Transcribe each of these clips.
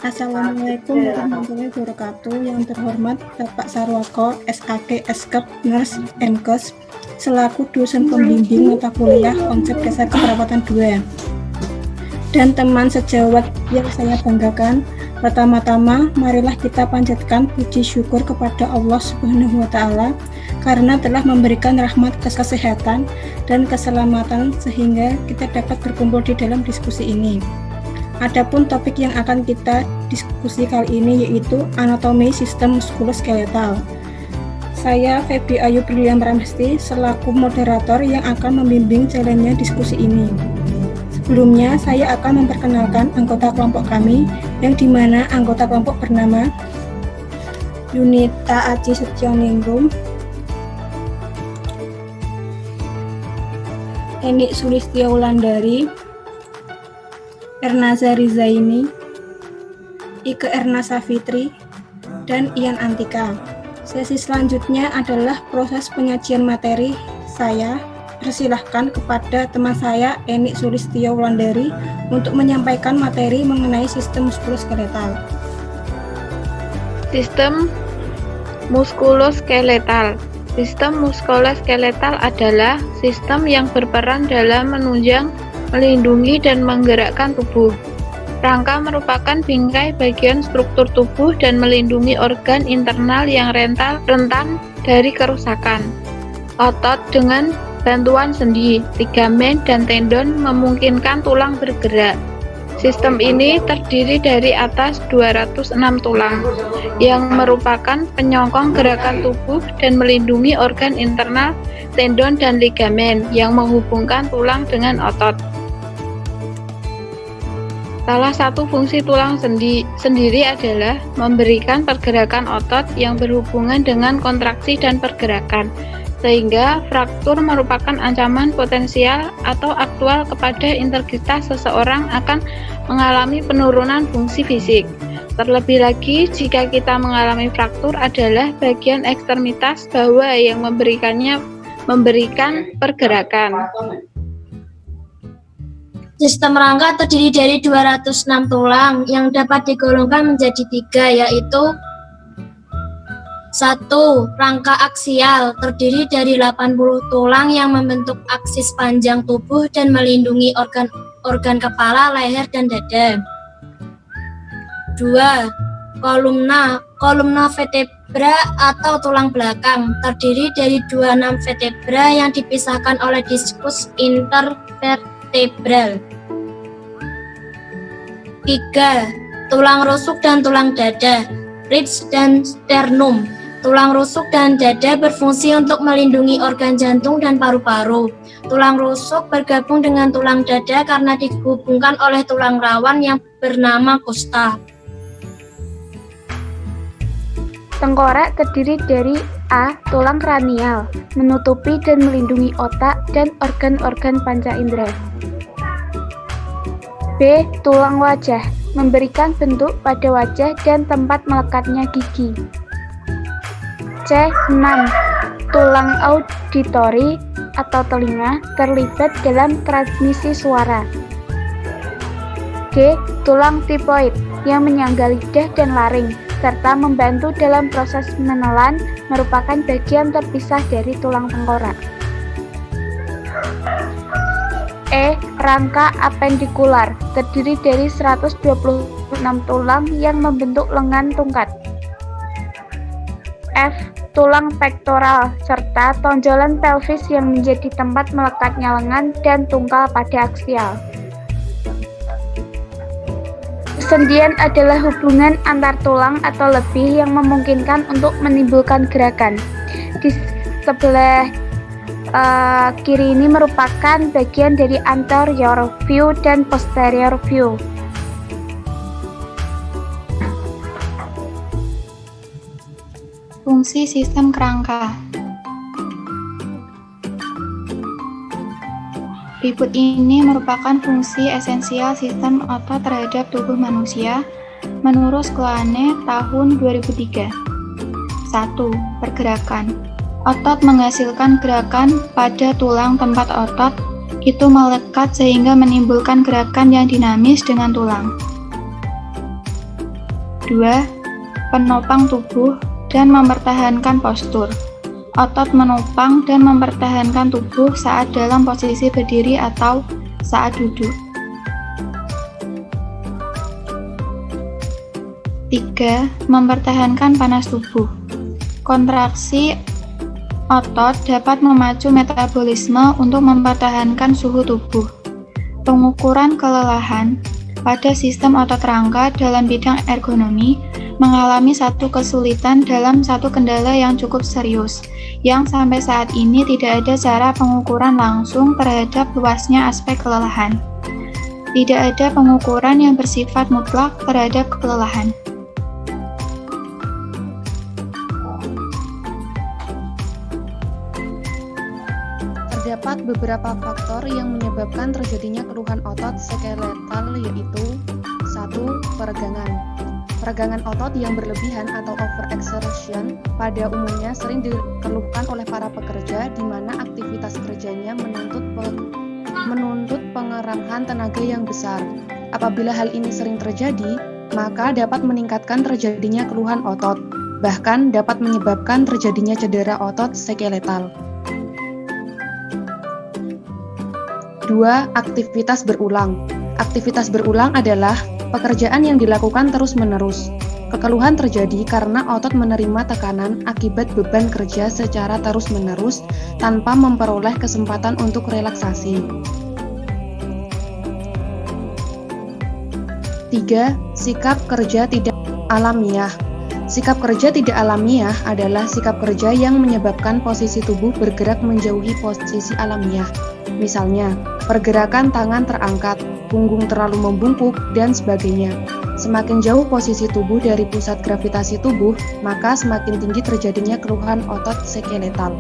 Assalamualaikum warahmatullahi wabarakatuh. Yang terhormat Bapak Sarwako, SAK, Eskep, Nurse, MKes, selaku dosen pembimbing mata kuliah konsep dasar keperawatan 2. Dan teman sejawat yang saya banggakan, pertama-tama marilah kita panjatkan puji syukur kepada Allah Subhanahu wa Ta'ala karena telah memberikan rahmat kesehatan dan keselamatan sehingga kita dapat berkumpul di dalam diskusi ini. Adapun topik yang akan kita diskusi kali ini yaitu anatomi sistem muskuloskeletal. Saya Feby Ayu Brilian Pramesti selaku moderator yang akan membimbing jalannya diskusi ini. Sebelumnya saya akan memperkenalkan anggota kelompok kami yang dimana anggota kelompok bernama Yunita Aji Setioningrum, Enik Sulistya Wulandari, Ernazah Rizaini, Ike Erna Safitri, dan Ian Antika. Sesi selanjutnya adalah proses penyajian materi. Saya persilahkan kepada teman saya Enik Sulistya Wulandari untuk menyampaikan materi mengenai sistem muskuloskeletal. Sistem muskuloskeletal. Sistem muskuloskeletal adalah sistem yang berperan dalam menunjang, melindungi, dan menggerakkan tubuh. Rangka merupakan bingkai bagian struktur tubuh dan melindungi organ internal yang rentan dari kerusakan. Otot dengan bantuan sendi, ligamen, dan tendon memungkinkan tulang bergerak. Sistem ini terdiri dari atas 206 tulang, yang merupakan penyokong gerakan tubuh dan melindungi organ internal, tendon, dan ligamen yang menghubungkan tulang dengan otot. Salah satu fungsi tulang sendiri adalah memberikan pergerakan otot yang berhubungan dengan kontraksi dan pergerakan, sehingga fraktur merupakan ancaman potensial atau aktual kepada integritas seseorang akan mengalami penurunan fungsi fisik. Terlebih lagi, jika kita mengalami fraktur adalah bagian ekstremitas bawah yang memberikan pergerakan. Sistem rangka terdiri dari 206 tulang yang dapat digolongkan menjadi 3, yaitu 1. Rangka aksial terdiri dari 80 tulang yang membentuk aksis panjang tubuh dan melindungi organ kepala, leher, dan dada. 2. Kolumna vertebra atau tulang belakang terdiri dari 26 vertebra yang dipisahkan oleh diskus intervertebral. 3. Tulang rusuk dan tulang dada, ribs dan sternum. Tulang rusuk dan dada berfungsi untuk melindungi organ jantung dan paru-paru. Tulang rusuk bergabung dengan tulang dada karena dihubungkan oleh tulang rawan yang bernama kosta. Tengkorak terdiri dari A. Tulang kranial, menutupi dan melindungi otak dan organ-organ panca indera. B. Tulang wajah, memberikan bentuk pada wajah dan tempat melekatnya gigi. C. 6. Tulang auditori atau telinga, terlibat dalam transmisi suara. D. Tulang tipoid, yang menyangga lidah dan laring, serta membantu dalam proses menelan, merupakan bagian terpisah dari tulang tengkorak. E. Rangka apendikular, terdiri dari 126 tulang yang membentuk lengan tungkat. F. Tulang pektoral, serta tonjolan pelvis yang menjadi tempat melekatnya lengan dan tungkal pada aksial. Persendian adalah hubungan antar tulang atau lebih yang memungkinkan untuk menimbulkan gerakan. Di sebelah kiri ini merupakan bagian dari anterior view dan posterior view. Fungsi sistem kerangka. Berikut ini merupakan fungsi esensial sistem otot terhadap tubuh manusia menurut Kloane tahun 2003. 1. Pergerakan. Otot menghasilkan gerakan pada tulang tempat otot itu melekat sehingga menimbulkan gerakan yang dinamis dengan tulang. 2. Penopang tubuh dan mempertahankan postur. Otot menopang dan mempertahankan tubuh saat dalam posisi berdiri atau saat duduk. 3. Mempertahankan panas tubuh. Kontraksi otot dapat memacu metabolisme untuk mempertahankan suhu tubuh. Pengukuran kelelahan pada sistem otot rangka dalam bidang ergonomi mengalami satu kesulitan dalam satu kendala yang cukup serius, yang sampai saat ini tidak ada cara pengukuran langsung terhadap luasnya aspek kelelahan. Tidak ada pengukuran yang bersifat mutlak terhadap kelelahan. Terdapat beberapa faktor yang menyebabkan terjadinya keluhan otot skeletal, yaitu 1. Peregangan. Peregangan otot yang berlebihan atau overexertion pada umumnya sering dikeluhkan oleh para pekerja di mana aktivitas kerjanya menuntut pengerahan tenaga yang besar. Apabila hal ini sering terjadi, maka dapat meningkatkan terjadinya keluhan otot, bahkan dapat menyebabkan terjadinya cedera otot skeletal. 2. Aktivitas berulang. Aktivitas berulang adalah pekerjaan yang dilakukan terus-menerus. Kekeluhan terjadi karena otot menerima tekanan akibat beban kerja secara terus-menerus tanpa memperoleh kesempatan untuk relaksasi. 3. Sikap kerja tidak alamiah. Sikap kerja tidak alamiah adalah sikap kerja yang menyebabkan posisi tubuh bergerak menjauhi posisi alamiah. Misalnya, pergerakan tangan terangkat, punggung terlalu membungkuk, dan sebagainya. Semakin jauh posisi tubuh dari pusat gravitasi tubuh, maka semakin tinggi terjadinya keluhan otot skeletal.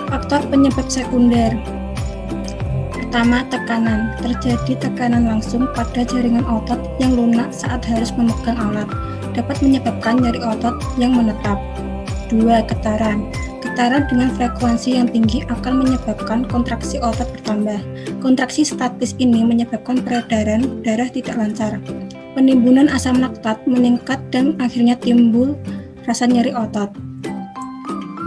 Faktor penyebab sekunder. Pertama, tekanan. Terjadi tekanan langsung pada jaringan otot yang lunak saat harus memegang alat, dapat menyebabkan nyeri otot yang menetap. 2. Getaran. Getaran dengan frekuensi yang tinggi akan menyebabkan kontraksi otot bertambah. Kontraksi statis ini menyebabkan peredaran darah tidak lancar. Penimbunan asam laktat meningkat dan akhirnya timbul rasa nyeri otot.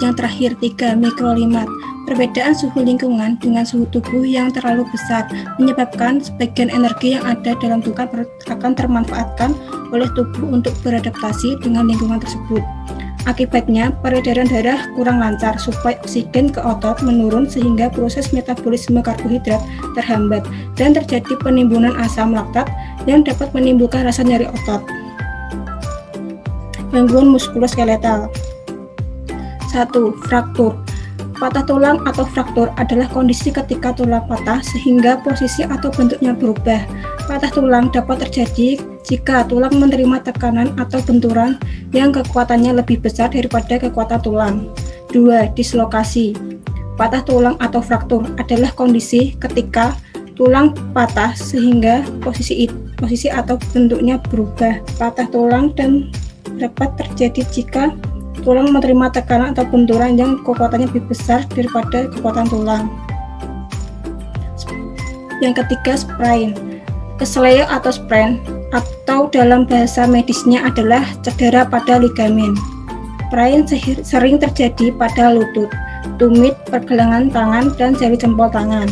Yang terakhir, 3. Mikroklimat. Perbedaan suhu lingkungan dengan suhu tubuh yang terlalu besar menyebabkan sebagian energi yang ada dalam tubuh akan termanfaatkan oleh tubuh untuk beradaptasi dengan lingkungan tersebut. Akibatnya, peredaran darah kurang lancar, suplai oksigen ke otot menurun sehingga proses metabolisme karbohidrat terhambat dan terjadi penimbunan asam laktat yang dapat menimbulkan rasa nyeri otot. Gangguan muskuloskeletal. 1. Fraktur. Patah tulang atau fraktur adalah kondisi ketika tulang patah sehingga posisi atau bentuknya berubah. Patah tulang dapat terjadi jika tulang menerima tekanan atau benturan yang kekuatannya lebih besar daripada kekuatan tulang. 2. Dislokasi. Patah tulang atau fraktur adalah kondisi ketika tulang patah sehingga posisi atau bentuknya berubah. Patah tulang dan dapat terjadi jika tulang menerima tekanan atau benturan yang kekuatannya lebih besar daripada kekuatan tulang. Yang ketiga, sprain. Kesleo atau sprain atau dalam bahasa medisnya adalah cedera pada ligamen. Sprain sering terjadi pada lutut, tumit, pergelangan tangan, dan jari jempol tangan.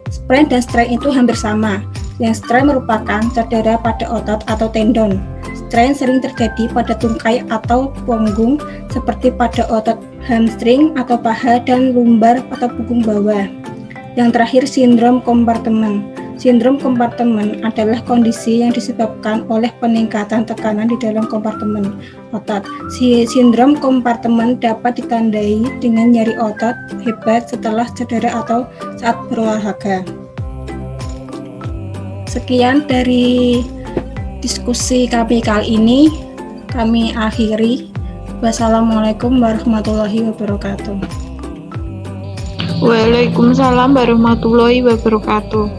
Sprain dan strain itu hampir sama. Yang strain merupakan cedera pada otot atau tendon. Strain sering terjadi pada tungkai atau punggung seperti pada otot hamstring atau paha dan lumbar atau punggung bawah. Yang terakhir, sindrom kompartemen. Sindrom kompartemen adalah kondisi yang disebabkan oleh peningkatan tekanan di dalam kompartemen otot. Sindrom kompartemen dapat ditandai dengan nyeri otot hebat setelah cedera atau saat berolahraga. Sekian dari diskusi kami kali ini, kami akhiri. Wassalamualaikum warahmatullahi wabarakatuh. Waalaikumsalam warahmatullahi wabarakatuh.